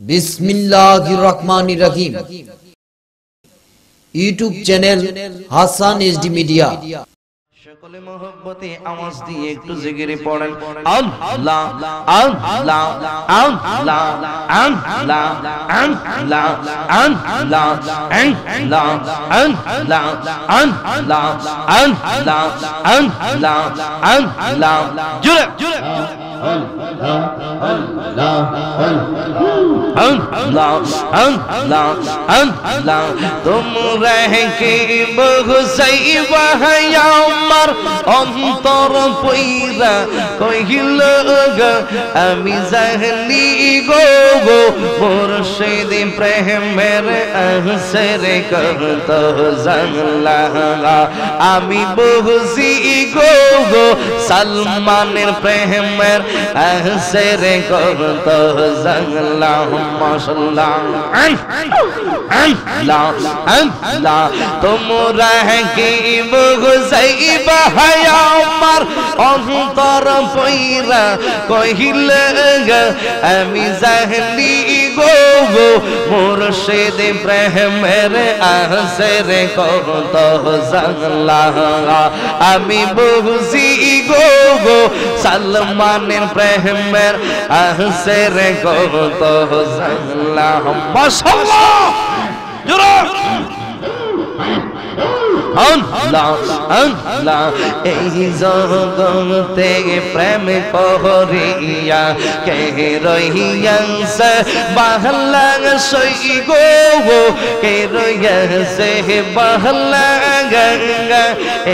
बिस्मिल्लाहिर्रहमानिर्रहीम। YouTube channel Hasan HD media. সকলে মহব্বতে আওয়াজ দিয়ে একটু জিকিরে পড়েন আল্লাহ আল্লাহ আল্লাহ আল্লাহ আল্লাহ আল্লাহ আল্লাহ আল্লাহ আল্লাহ আল্লাহ আল্লাহ আল্লাহ জোরে জোরে তোমরা কে বহু সাইবা আমার অন্তর পইরা কহিল গো আমি জানি গো মুর্শিদ প্রেমের আহসরে কত জানলা আমি বুঝি গো সালমানের প্রেমের আহসরে কত জানলা মাশাআল্লাহ আল্লাহ আল্লাহ তোমরা কি বুঝাইবা আমার অন্তর পইরা কহিল আমি জানি গো মুর্শিদ প্রেমের আহসরে কত জানলা আমি বুঝি গো সালমানের প্রেমের আহসরে কত জানলা মাশাআল্লাহ জোরে এই জগতে প্রেম করিয়া কে রহিয়াছে বাহলা সই গো কে রহিয়াছে বাহলা গঙ্গা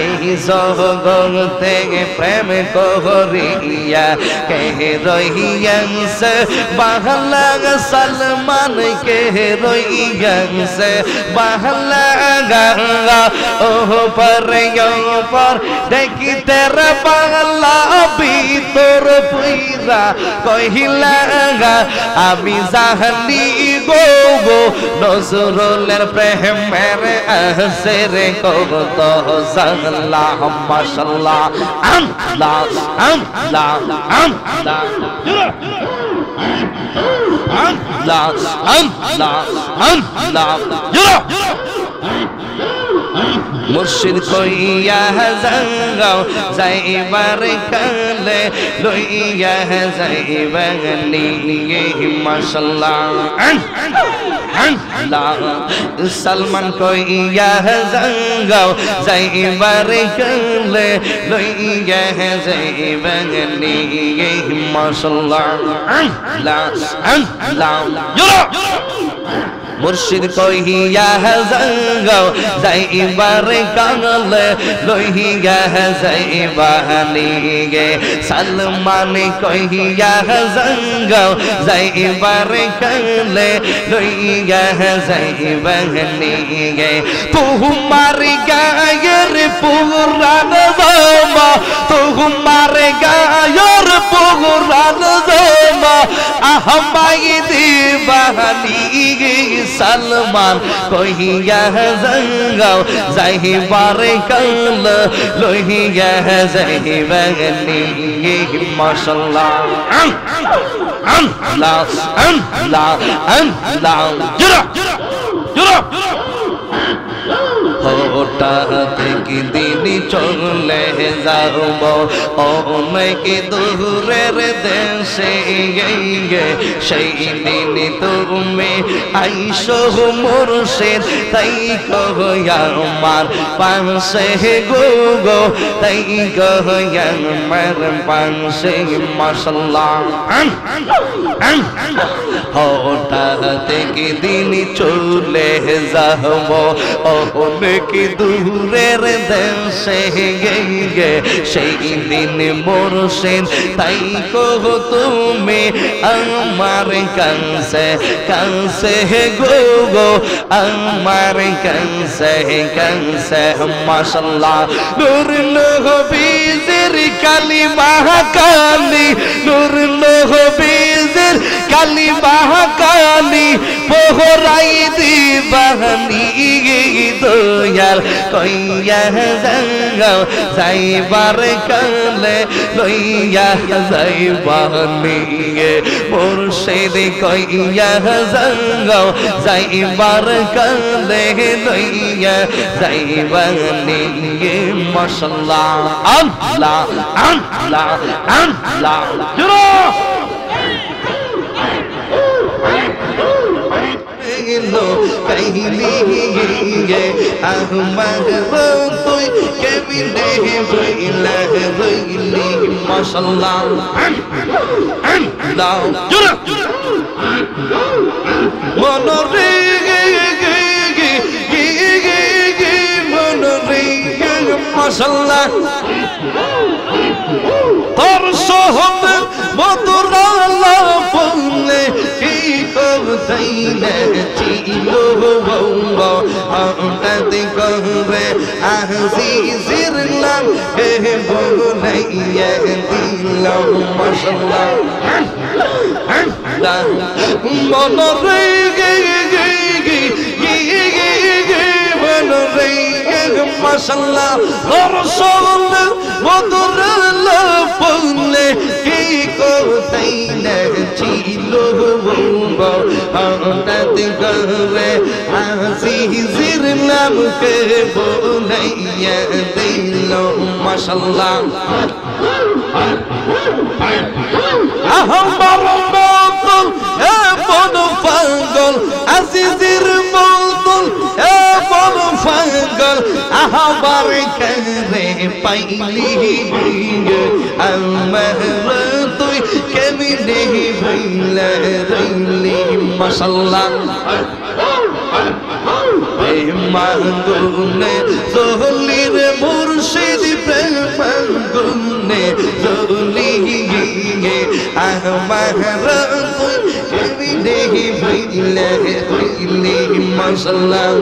এই জগতে প্রেম করিয়া কে রহিয়াছে বাহলা সালমান কে রহিয়াছে বাহলা গঙ্গা पर देखी तेरा बाला भीतर पुईरा कहिला आमी जाहनी गो नजरुलेर प्रेमेर आहसरे कत जानला माशाअल्लाह अल्लाह अल्लाह अल्लाह अल्लाह अल्लाह अल्लाह मुर्शिद कोइया जंगाओ जाइबार काले लोइया जाइबागनी माशाअल्लाह सलमान कोइया जंगाओ जाइबार काले लोइया जाइबागनी माशाअल्लाह मुर्शिद कोइया जंगाओ जाइबार काले लोहिया जाइबानी गे सलमान कोइया जंगाओ जाइबार काले लोहिया जाइबानी गे तुम्हार गायर पुरान जामा तुम्हार गायर पुरान जामा आहमाई दीवानी गे सलमान कोइया जंगाओ जाइबार काले लोहिया जाइबानी माशाअल्लाह अल्लाह अल्लाह अल्लाह जुरा जुरा হঠাৎ কি দিন চলে যাব অনেক দূরের দেশে গিয়ে সেই দিন তুমি আইসো মুর্শিদ তাই কইয়া আমার পাশে গো তাই কইয়া আমার পাশে মাশাআল্লাহ হঠাৎ কি দিন চলে যাব অনেক দূরের দেশে গিয়ে সেই দিন মুর্শিদ তাই কহ তুমি আমার কাছে কাছে গো আমার কাছে কাছে মাশাআল্লাহ নূর নবীর কালিমা কালি নূর নবীর কালিমা কালি পোহরাই দিবানি দয়াল কইয়া যাও যাইবার কালে লইয়া যাইবা নিয়ে মুর্শিদ কইয়া যাও যাইবার কালে লইয়া যাইবা নিয়ে মাশাআল্লাহ আল্লাহ আল্লাহ আল্লাহ জোরে কাইলি আহমদ তুই কেমনে হইলা হইলি মাশাআল্লাহ আল্লাহ জোরে মনরে মনরে মাশাআল্লাহ তোর সোহব মধুরালা বললে কি কোথায় না ছিল হঠাৎ করে আজিজের নাম হে বলাইয়া দিল মাশাআল্লাহ মনরে মনরে মাশাআল্লাহ রাসূল মধুরালা বললে কি কোথায় না ছিল হঠাৎ করে আজিজের নাম কে বলাইয়া দিল মাশাআল্লাহ আহমর মতল এমন পাগল আজিজের মতল এমন পাগল আহবার করে পাইলি আমার তুই কেমনে হইলা রইলি মাশাআল্লাহ প্রেমাগুনে জলির মুর্শিদ প্রেমাগুনে জলিয়ে আমার তুই কেমনে হইলা রইলি মাশাআল্লাহ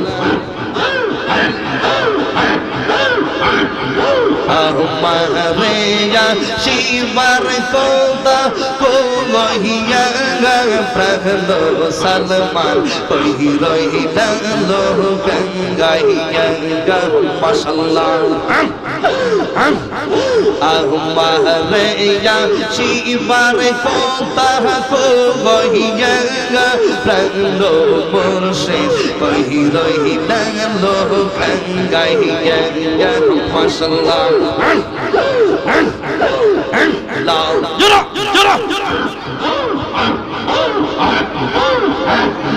আমারে শিবার কোদা কইয়া প্রাণ সলমান কই রইলা লো গঙ্গাইয়া মাশাআল্লাহ আমারে শিবার কোদা কইয়া প্রাণ মুর্শিদ কই রইলা লো গঙ্গাইয়া মাশাআল্লাহ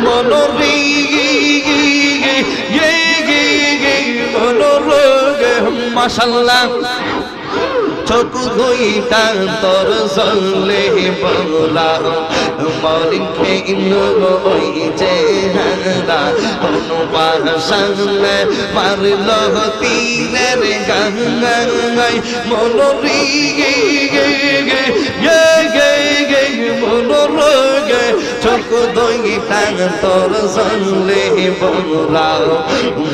মনোরে মনোরে মাশাআল্লাহ চোখ দুইটা তোর জলে বলা মলিন খেইলো ওই চেহারা কোনো বাসালে মারলো তীরের গাঙ্গাই মনোরি মনোরগে চোখ দুইটা তোর জলে বলা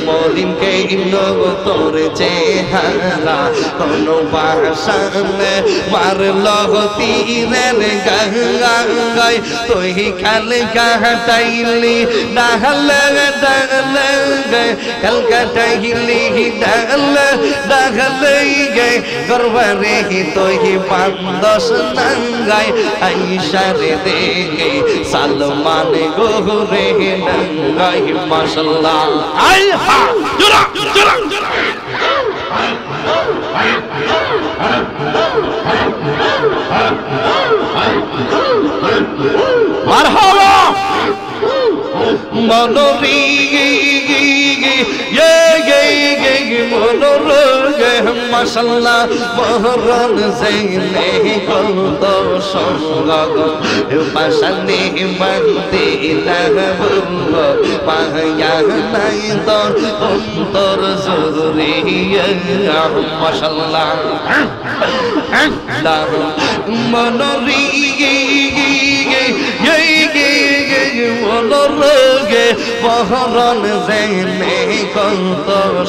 মলিন খেইলো তোর চেহারা কোনো সামনে মারলো তীরের গঙ্গায় তুই খালি কাটাইলি ডালে ডালে কাল কাটাইলি ডালে ডালে গে গর্বরে তুই বান্দস নাঙ্গাই আইসারে দেখে সালমান গোরে নাঙ্গাই মাশাআল্লাহ আই হা জোরা জোরা জোরা মারহাবা মনোরি মনোরগে মাশাআল্লাহ মহরন জেনে কত সঙ্গ পাশানে মন্দিরা পায়া নাই তোর অন্তর জুরিয়া মাশাআল্লাহ মনোরি মনোরগে মহরন জেনে কত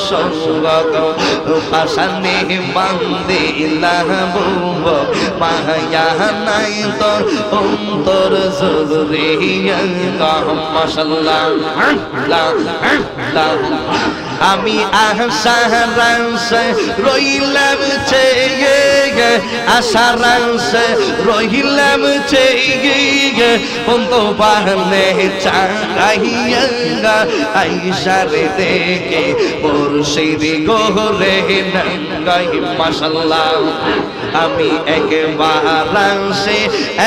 সঙ্গ পাশানে মন্দিরা পায়া নাই তোর অন্তর জুরিয়া মাশাআল্লাহ আমি আশার আশে রইলাম চেয়ে আশার আশে রইলাম চেয়ে বন্ধু বাহনে চাইয়া আইসারে দেখে মুর্শিদি গোরে নঙ্গাই মাশাআল্লাহ আমি একবার আসে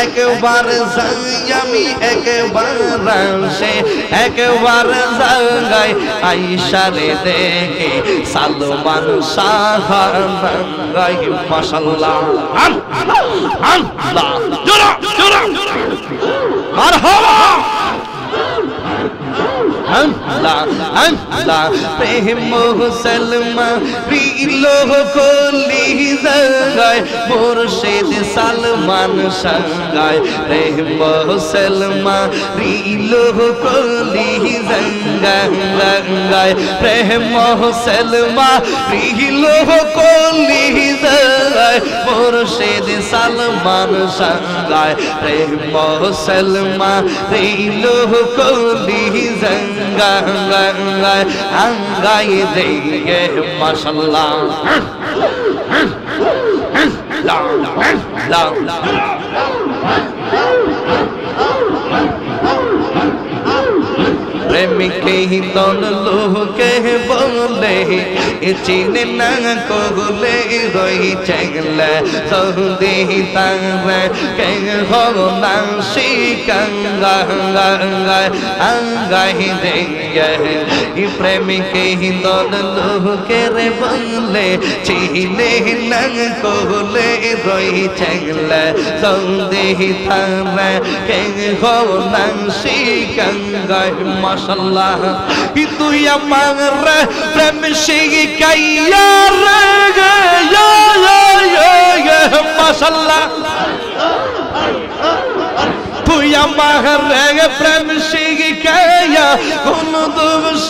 একবার যাই আমি একবার আসে একবার যাই আইসারে দেখে সালমান শাহ নঙ্গাই মাশাআল্লাহ আল্লাহ জোরা জোরা মারহাবা আল্লাহ আল্লাহ প্রেম মুসলমান রিলো কলি জাগায় মুর্শিদ সালমান সঙ্গায় প্রেম মুসলমান রিলো কলি জাগায় প্রেম মুসলমান রিলো কলি জাগায় মুর্শিদ সালমান সঙ্গায় প্রেম মুসলমান রিলো কলি জাগায় আঙ্গাই দেগে মাশাআল্লাহ লা লা প্রেমিকে দল লোকে বলে চিনে না কগলে রই চেগলে সৌদি তারে কে হো না শিকাঙ্গা আঙ্গাই দেগে প্রেমিকে দল লোকে রে বলে চিনে না কগলে রই চেগলে সৌদি তারে কে হো না শিকাঙ্গা মাশাআল্লাহ তুই আমার প্রেম শিখাইয়া রে মাশাআল্লাহ তুই আমার প্রেম শিখাইয়া কোন দোষ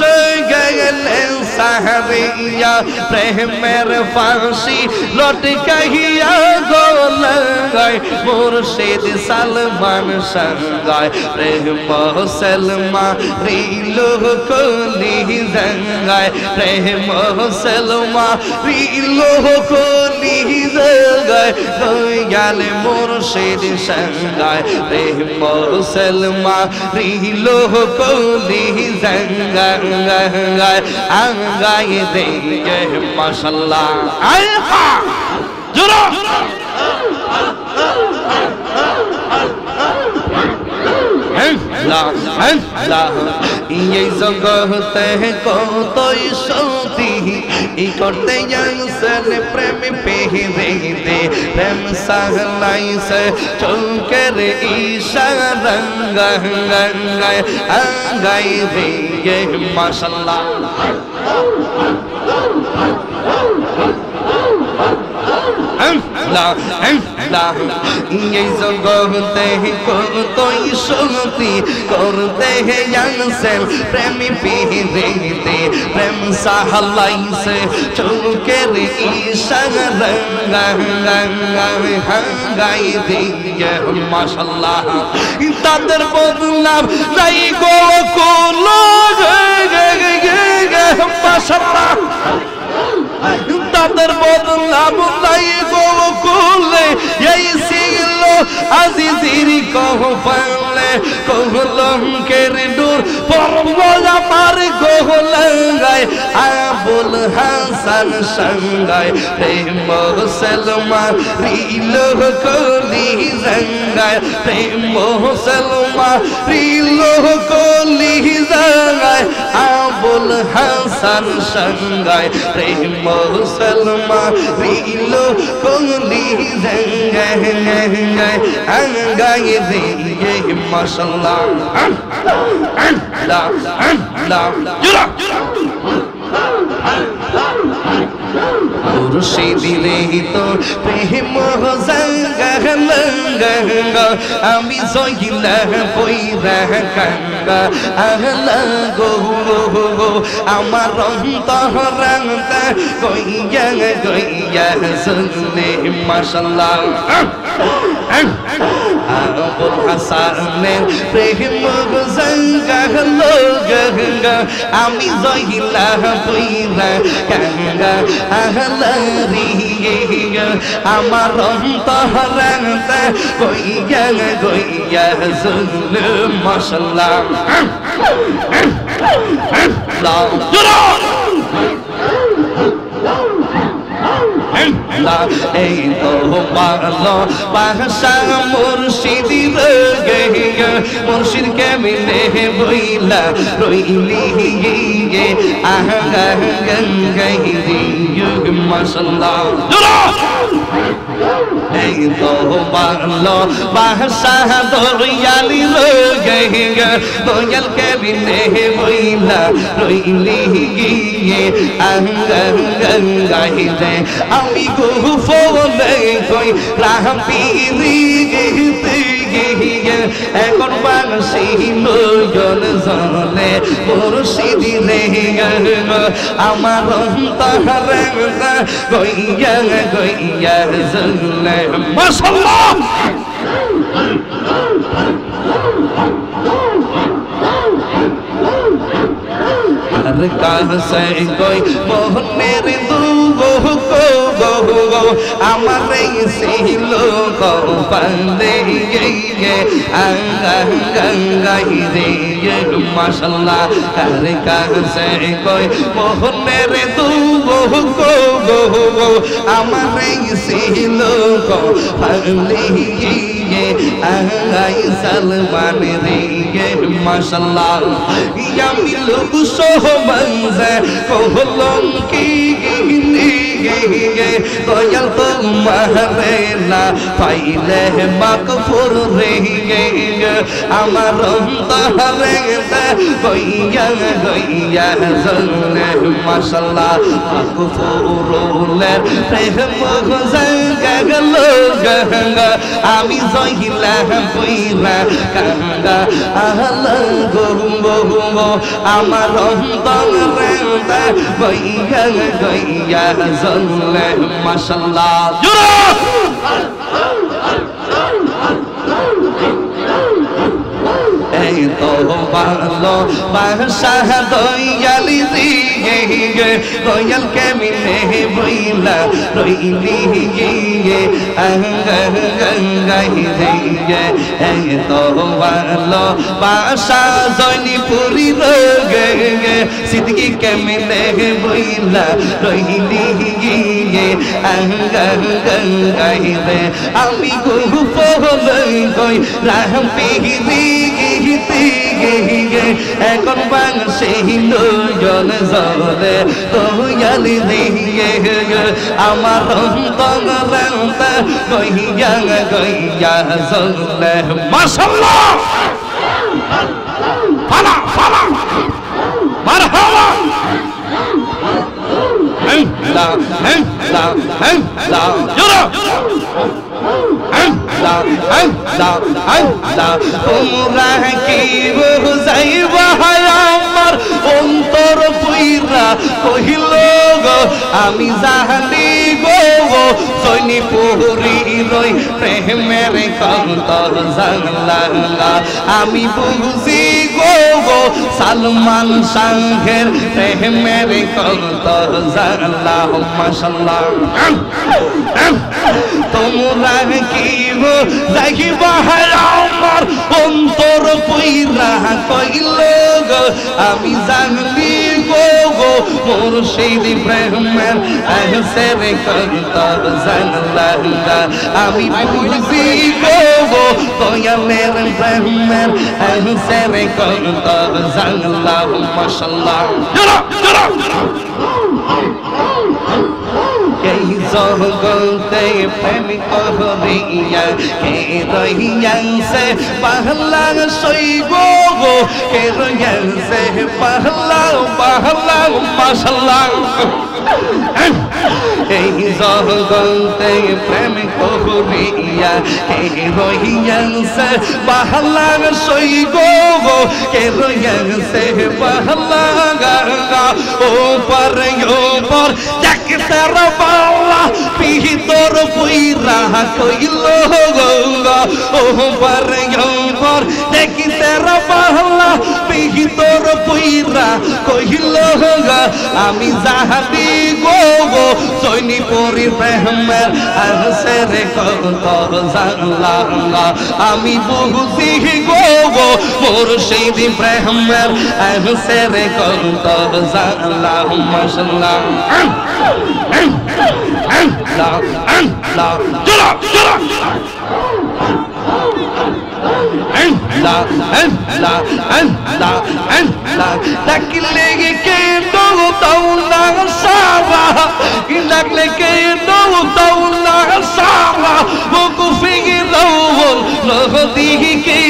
গেলে সাহারিয়া প্রেমের ফাঁসি লটকাইয়া গোলায় মুর্শিদ সালমান সঙ্গায় প্রেম মুসলমান রিলো কলি জাগায় প্রেম মুসলমান রিলো কলি জাগায় দয়াল মুর্শিদ সঙ্গায় প্রেম মুসলমান রিলো কলি জাগায় আঙ্গাই দেগে মাশাআল্লাহ আল্লাহ জোরা এই জগতে কতই সতী করতে যাইছেন প্রেম পেহিরে প্রেম সাহলাইছে চৌকের ইশারাঙ্গায় আঙ্গাই রে মাশাআল্লাহ এই জগতে কতই সতী করতে যাইছেন প্রেম পেহিরে প্রেম সাহলাইছে চৌকের ইশারাঙ্গায় দিয়ে মাশাআল্লাহ তাদের বদলাম নাই গো কোল মাশাআল্লাহ তাদের বদলাম নাই গো কোলে এই ছিল আজিজির কহফলে কহলঙ্কের দূর পরবল আমার গোহলায় আবুল হাসান সঙ্গায় প্রেম মুসলমান রিলো কলি জাগায় প্রেম মুসলমান রিলো কলি জাগায় আবুল হাসান সঙ্গায় প্রেম মুসলমান রিলো কলি জাগায় আঙ্গাই দিয়ে মাশাআল্লাহ মুর্শিদি রে তোর প্রেম জাঙ্গা আমি জইলা বইরা কাঙ্গা আহলা গো আমার অন্তরাঙ্গা কইয়া শুনলে মাশাআল্লাহ আবুল হাসানের প্রেম জাঙ্গা গেল গঙ্গা আমি জহিলা পুইরা গঙ্গা আহলারি আমার অন্তরাতে গইয়া গইয়া জুলুম মাশাআল্লাহ এই তো পারলো বাসা মুর্শিদি গে মুর্শিদ কে মিলে বইলা রইলি গে আহা গঙ্গাই রে মাশাআল্লাহ এই তো পারলো বাসা দয়ালি গে দয়াল কে মিলে বইলা রইলি গে আহা গঙ্গাই রে আমি গুফলে কই রাহপিরি গিতে গিয়ে এখন বাংশি নয়ন জলে মুর্শিদি রে আমার অন্তরে গইয়া গইয়া জলে মাশাআল্লাহ আর কাছে কই মোহনের দুগো গো গো আমার ছিল কপালে গঙ্গাই রে মাশাআল্লাহ আর কাছে কই মোহনের দুগো গো গো আমার ছিল কপালে আই সালমান রে মাশাআল্লাহ আমি লোক সোহমঞ্জে কহলম কি গিনি গে দয়াল তোমারে না পাইলে মাগফুর রে আমার অন্তরে গইয়া গইয়া জলে মাশাআল্লাহ মাগফুরুলের প্রেম গগল গঙ্গা আমি জহিলা বইরা গঙ্গা আহলা গো গো আমার অন্তরে গইয়া গইয়া জলে মাশাআল্লাহ এই তো ভালো বাসা দয়ালি রে দয়াল কে মিলে বইলা রইলি গে গঙ্গাই রে এই তো ভালো বাসা জয়নিপুরি রে সিদ্দিকি কে মিলে বইলা রইলি গে গঙ্গাই রে আমি গুফলে কই রাহপিরি এখন বাংশি নয়ন জলে দয়ালি রে আমার অন্তরে গইয়া গইয়া জলে মাশাআল্লাহ ফালা ফালা মারহাবা লা লা লা জোরা তোমরা কি বুঝাইবা আমার অন্তর পুইরা কহিল গো আমি জানি গো জয়নিপুরি রই প্রেমের কত জানলা আমি বুঝি গো সালমান শাহের প্রেমের কত জানলা মাশাআল্লাহ তোমরা কি বুঝাইবা আমার অন্তর পুইরা কইল গো আমি জানি গো মুর্শিদ প্রেমের আহসের কত জানলা আমি বুঝি গো দয়ালের প্রেমের আহসের কত জানলা মাশাআল্লাহ এই জগতে প্রেমিক হইয়া কে রহিয়াছে পাহলা সই গো কে রহিয়াছে পাহলা পাহলা মাশাআল্লাহ এই জগতে প্রেমিক হইয়া কে রহিয়াছে পাহলা সই গো কে রহিয়াছে পাহলা ও পর তেরা বালা পিহিতর পুইরা কইল গঙ্গা ও পর দেখি তেরা বালা পিহি আমি জাহাদি গো সৈনিপুরি প্রেমের আছে রে কত জানলা আমি বুঝি গো মুর্শিদি প্রেমের আছে রে কত জানলা মাশাআল্লাহ ডাকলে কে দৌলা সারা ডাকলে কে দৌলা সারা বুকু ফিগে দৌল লোহদি কে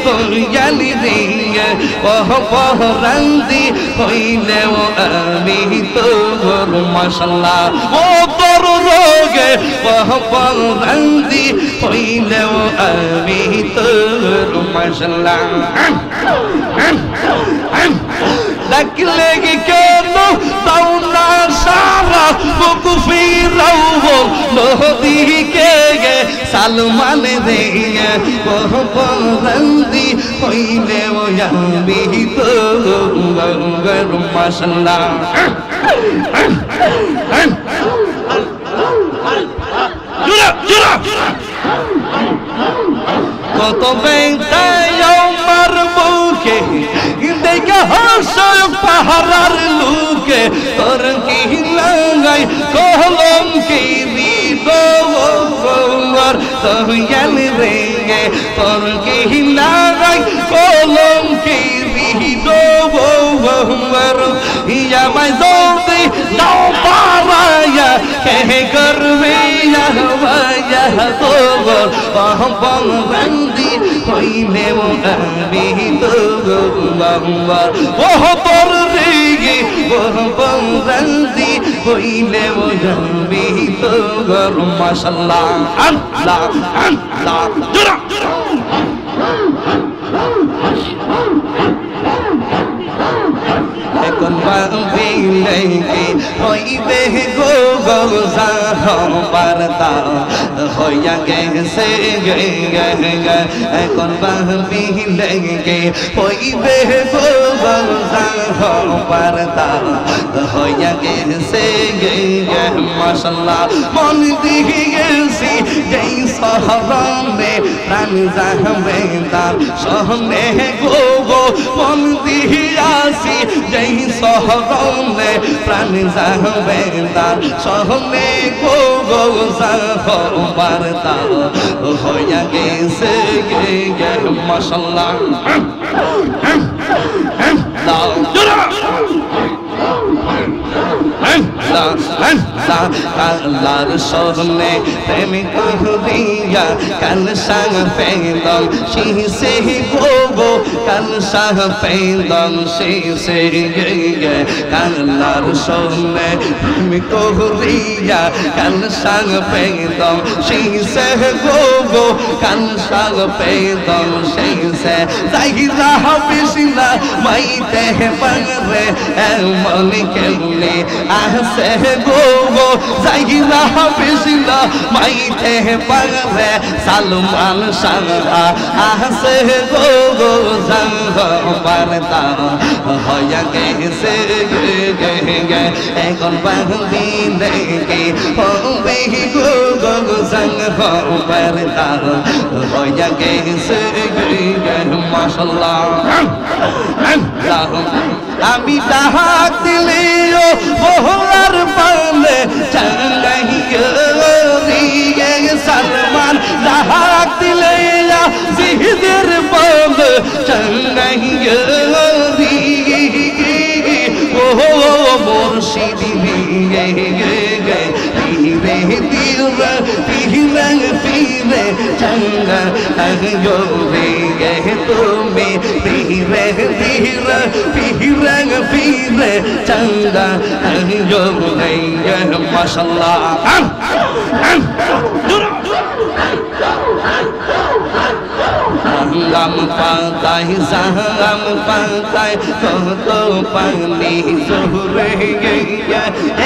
তোয়ালি দিয়ে ওহ পহরান্দি হইলে ও আমি তোর মাশাআল্লাহ ও তোর রোগে ওহ পহরান্দি হইলে ও আমি তোর মাশাআল্লাহ ডাকলে কেন দৌলা সারা বুকু ফিরাও লোহদি কে সালমান রে ওহ পহরান্দি হইলে ও আমি তোর মাশাআল্লাহ কত বেতায় আমার বুকে দেখে হাসর পাহাড়ার লুকে তোর কি লাগাই কলম কি দিদর তোয়াল রে তোর কি লাগাই কলম কি দিদর ইয়া মাই দৌদি দাও পারায়া কে করবে ইয়া তোর বন্ধি হইলে আমি তোর ওহ তোর রেগে ওহ বন্ধি হইলে আমি তোর মাশাআল্লাহ আল্লাহ আল্লাহ জোরা এখন বাঁধিলে হইবে গো গৌজা বার্তা হইয়া গেছে এখন বাঁধিলে হইবে গো গৌজা বার্তা হইয়া গেছে মাশাআল্লাহ মন দিয়ে গেছি যেই শহরে প্রাণ যাবে তার সহনে গো মন দিয়ে আসি যেই শহরে প্রাণ যাবে তার সহনে গো বার্তা হইয়া গেছে মাশাআল্লাহ আল্লাহর সহনে প্রেমিক হইয়া কাল সাং পেদম শিসে গো কাল সাং পেদম শিসে আল্লাহর সহনে প্রেমিক হইয়া কাল সাং পেদম শিসে গো কাল সাং পেদম শিসে যাইরা বিসনা মাইতে পারে মনে কেলে আসে গো যাইরা বিসনা মাইতে পারে সালমান শাহ আসে গো জঙ্গ পারতা হইয়া গেছে এখন বাঁধিলে হবে গো জঙ্গ পারতা হইয়া গেছে মাশাআল্লাহ আমি ডাক দিলে মোহলার পালে চাঙ্গাইয়া সালমান ডাক দিলে জিদের পালে চাঙ্গাইয়া ও মুর্শিদি पीरे चंगा जो रे तुम्हें पीरे पीरे पीरे पीरे चंगा जो रे माशाल्लाह गम पाताई गम पाताई तो पानी सुरे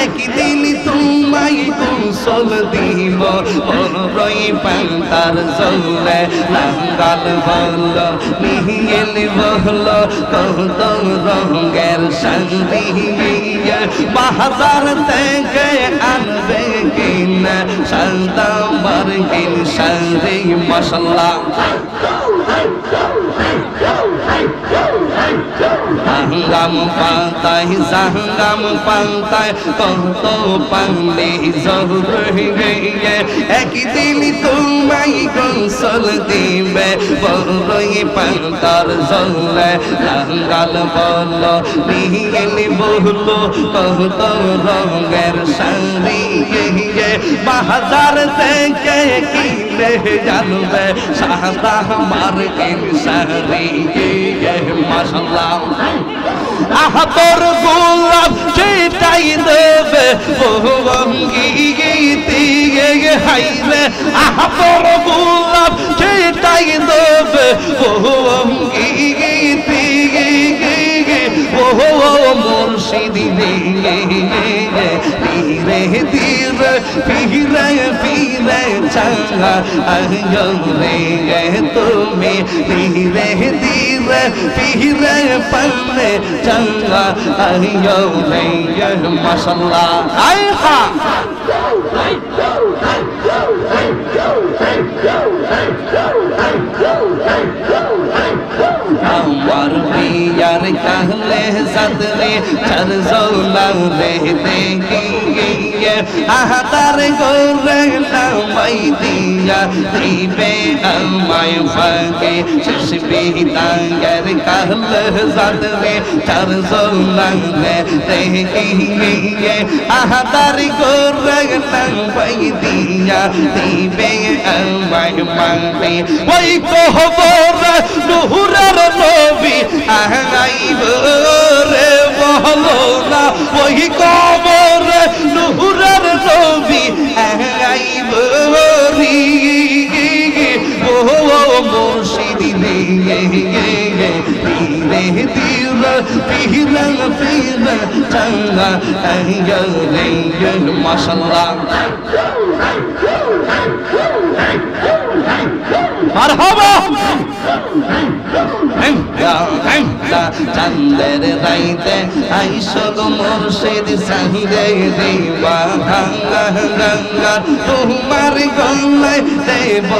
एक दिन तुम তোমায় গোসল দিব বড়ই পান্তার জলে লাঙ্গাল বল নীল বল কত রঙের শাড়ি বাজার থেকে আনবে কিনা সাদা মার্কিন শাড়ি মশলা হাঙ্গাম পাতায় জাহাঙ্গাম পাতায় কত পান্ডে জরুরি গিয়ে একদিন তোমায় গোসল দিবে বড়ই পান্তার জলে লাঙ্গাল বল নীল বল কত রঙের শাড়ি বাজার থেকে কিনে জানবে সাদা মার্কিন শাড়ি মাশাআল্লাহ তোর গোলাপ সেটাই দেবে গীতি হাইরে তোর গোলাপ সেটাই দেবে গীতি মুর্শিদি ধীরে ধীরে ফিরে ফিরে চাঙ্গা রে তুমি ধীরে ধীরে ফিরে পালে চাঙ্গা রে মাশাআল্লাহ আয় হা আমার বিয়ার কাহলে সাদরে চরজৌলা রে দেখিয়ে আহাতার গোরে নামাই দিয়া দিবে আমায় ফাঁকে শেষ বিদায়ের কাহলে সাদরে চরজৌলা রে দেখিয়ে আহাতার গোরে নামাই দিয়া দিবে আমায় ফাঁকে ওই কহবর নুহুরের নবী আগাইব রে বলো না ওই কবর নুহুরের নবী আগাইব রে ও মুর্শিদি ধীরে ধীরে ফিরে ফিরে চাঙ্গা রে মাশাআল্লাহ মারহাবা চন্দের রাইতে আইসো গো মুর্শিদ সঙ্গে দিবা গঙ্গা গঙ্গা তোমার গলায় দেব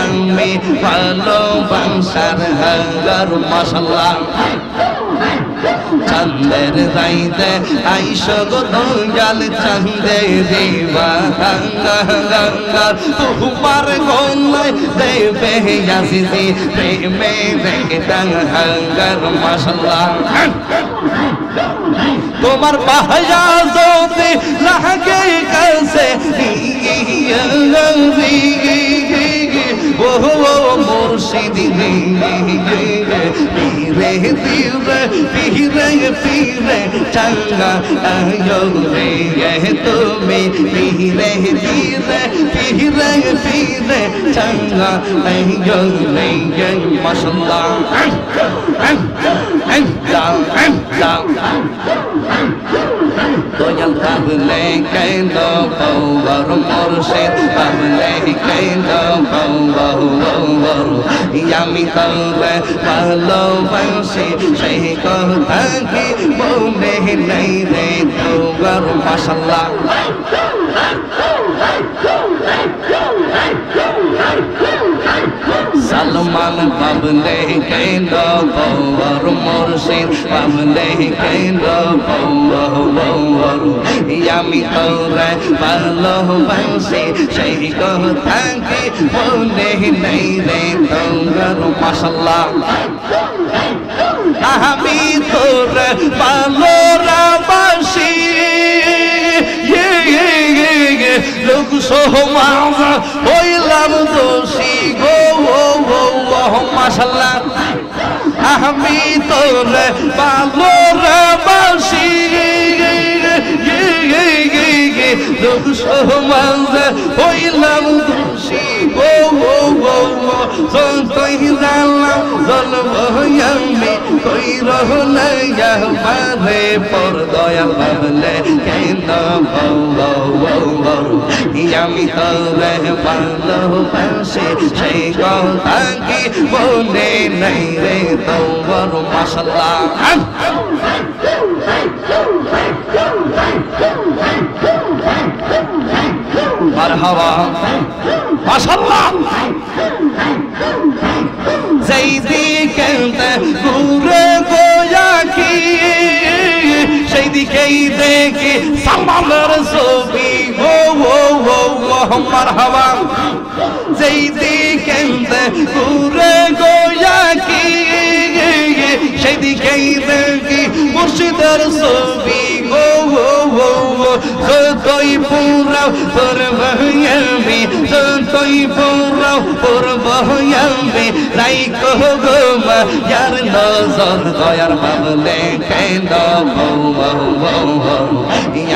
আমি ভালোবাসার হাঙ্গার মাশাআল্লাহ চন্দের রাইতে আইসো গো দয়াল চন্দে দিবা গঙ্গা গঙ্গা তোমার গলায় দেবে আসিছি প্রেমে দেখতাম হাঙ্গার মাশাআল্লাহ তোমার পাহায়া যদি লাগে কাছে ও মুর্শিদি ধীরে ধীরে ফিরে ফিরে চাঙ্গা রে তুমি ধীরে ধীরে ফিরে ফিরে চাঙ্গা রে মাশাআল্লাহ দয়াল পাবলে কেন বৌবর মুর্শিদ পাবলে কেন বৌবর আমি তবে ভালোবাসি সেই কথা কি মনে নেই রে তোর মাশাআল্লাহ सलमान पावले केंद्र बौर मुर्शिद पावले केंद्र बौर यामी तोरे ভালোবাসি সেই কথা কি মনে নেই রে তোর মাশাআল্লাহ আমি তোরে ভালোবাসি লোক সমাজ হইলাম দোষী গো মাশাআল্লাহ আমি তোরে ভালোবাসি লোক সমাজ হইলাম দোষী ও ও ও ও যতই জানলাম জ্বলবো আমি কই রহনা আমারে পর দয়াল ভাবলে কেন আমি তোরে ভালোবাসি সেই কথা কি বলে নাই রে তোর মাশাআল্লাহ মারহাবা মাশাআল্লাহ যেই দিকে ঘুরে গোয়া কি সেই দিকেই দেখি সালমানের ছবি ও ও ও মারহাবা যেই দিকে ঘুরে গোয়া কি সেই দিকেই দেখি মুর্শিদের ছবি ও ও ও যতই পুরাও তোর বহয়াবি যতই পুরাও তোর বহয়াবি রাইকো গো মায়ার নজর দয়ার ভাবলে কেন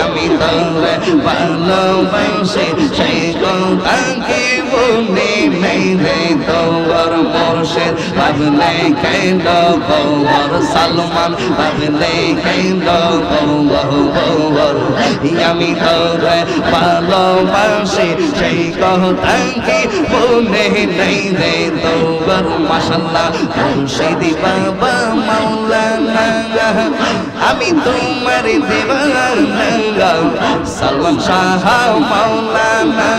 আমি তোরে ভালোবাসি সেই কথা কি বলে নেই রে তোর মুর্শিদ ভাবলে কেন তোর সালমান ভাবলে কেন আমি তোরে ভালোবাসি সেই কথা কি বলে নেই রে তোর মাশাআল্লাহ মুর্শিদ বাবা মাওলানা আমি তোমার দিওয়ানা সালমান শাহ মাওলানা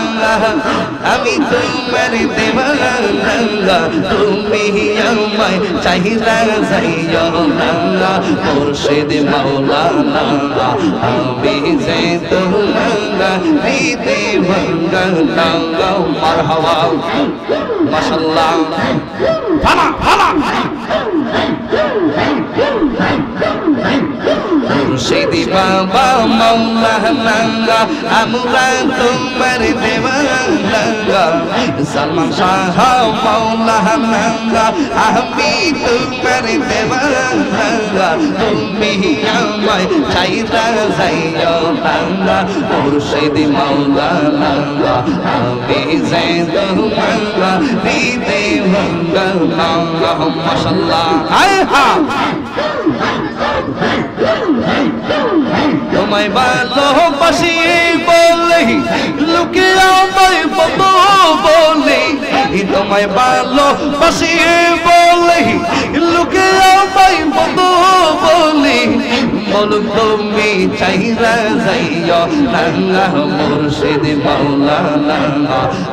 আমি তোমার দিওয়ানা তুমি আমায় চাহিদা যাইও না মুর্শিদ মাওলানা আমি যে তোমার দিওয়ানা মারহাবা মাশাআল্লাহ ফালা ফালা মুর্শিদ বাবা মাওলানা আমরা তোমার দেওয়ানা সালমান শাহ মাওলানা আমি তোমার দেওয়ানা তুমি আমায় চাইতা যাইও না মুর্শিদ মাওলানা আমি যে তোমার দেওয়ানা মাশাআল্লাহ হায় হা তোমায় ভালোবাসি বলে লোকে আমায় বন্ধ বলে তোমায় ভালোবাসি বলে লোকে আমায় বন্ধ বলে বলুক তুমি চাইরা যাইও না মুর্শিদ মাওলানা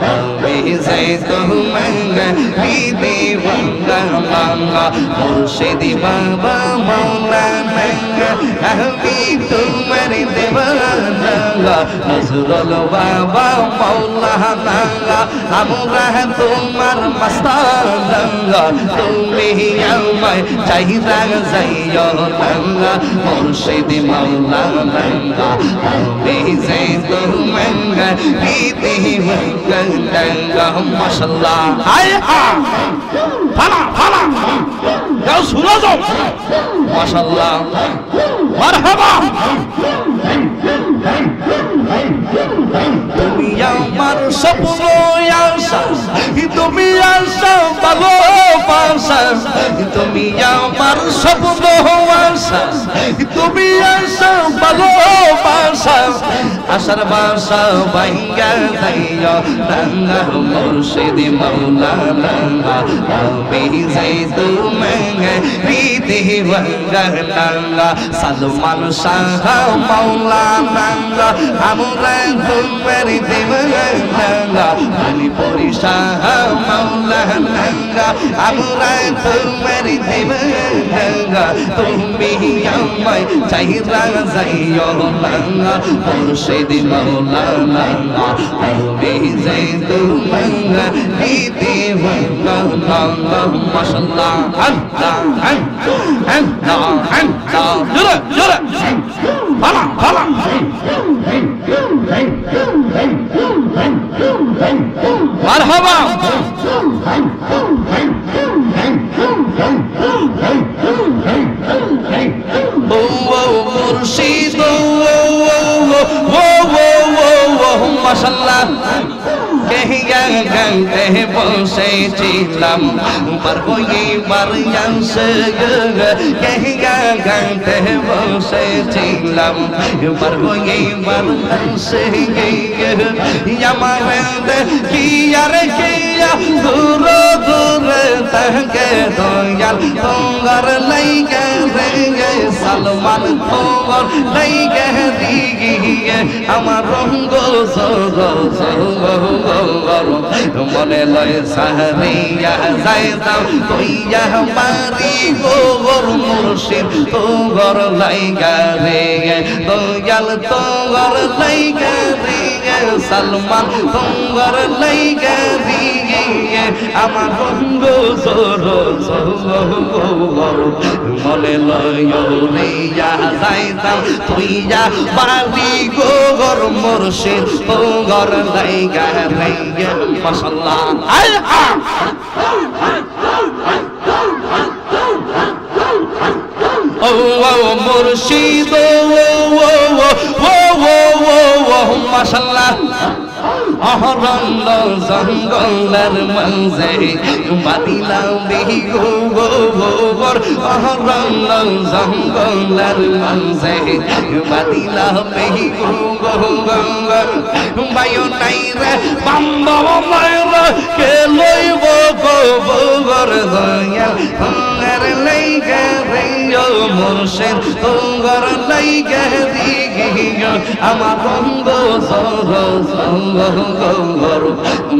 আমি যে তোমার দিওয়ানা মুর্শিদ বাবা মাওলানা আমি তোমার দেওয়ানা নজরুল বাবা মাওলানা আমরা তোমার মাস্তানা তুমি আমায় চাইরা যাইও না মুর্শিদ মাওলানা আমি যে তোমার দিওয়ানা মাশাআল্লাহ হায় হা ফালা ফালা যাও শুনো যাও মাশাআল্লাহ মারহাবা তুমি আমার স্বপ্ন আশা তুমি আশা ভালোবাসা তুমি আমার স্বপ্ন আশা তুমি আশা ভালোবাসা আশার বাসা ভাঙ্গা যাইও না মুর্শিদ মাওলানা আমি যে তোমার দিওয়ানা সালমান শাহ মাওলানা আমরা তোমার দেওয়ানা মণিপুরি শাহ মাওলানা আমরা তোমার দেওয়ানা তুমি আমায় চাইরা যাইও না মুর্শিদ মাওলানা আমি যে তোমার দিওয়ানা মাশাআল্লাহ আল্লাহ আল্লাহ আল্লাহ জোরে জোরে ফালা ফালা মারহাবা ও মুর্শিদ ও মাশাআল্লাহ কহিয়া গাইতে বসেছিলাম পারবো এইবার আসে গাইতে বসেছিলাম পারবো এইবার আসে আমার কি আর কিয়া দূর দূরে থাকে দয়াল তোমার লাইগে রে সালমান তোমার লাইগে দিগিয়ে আমার রঙ্গ সগ মনে লয় সাহারিয়া যাইতাম তুইয়া মারি গোর মুর্শিদ তোর লাইগা রে দয়াল তোর লাইগা রে সালমান তোর লাইগা দিগিয়ে আমার রঙ্গ সর মনে লয় রিয়া যাইতাম তুইয়া মারি গোর মুর্শিদ তোর লাইগা রে মাশাআল্লাহ মুর্শিদ মাশাআল্লাহ অহরল জঙ্গলের মাঝে বাদিলাম বিহু গোবর অহরল জঙ্গলের মাঝে বাদিলাম বিহু গোবর বায়ু নাই রে বাম্বা মায়রা কে লইব গোবর দয়াল তোমার লাইগা রে মুর্শিদ তোমার লাইগা দিগিয়া আমার রঙ্গ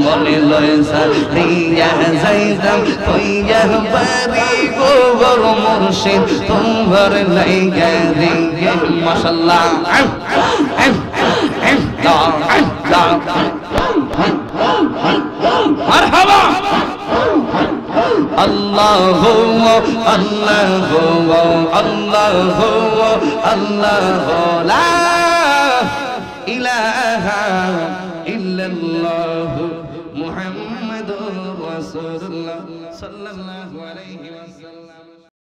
মনে লয় সারিয়া যাইতাম তুইয়া বাড়ি গোবর মুর্শিদ তোমার লাইগা রিয়া মাশাআল্লাহ মারহাবা আল্লাহ আল্লাহ আল্লাহ আল্লাহ লা ইলাহা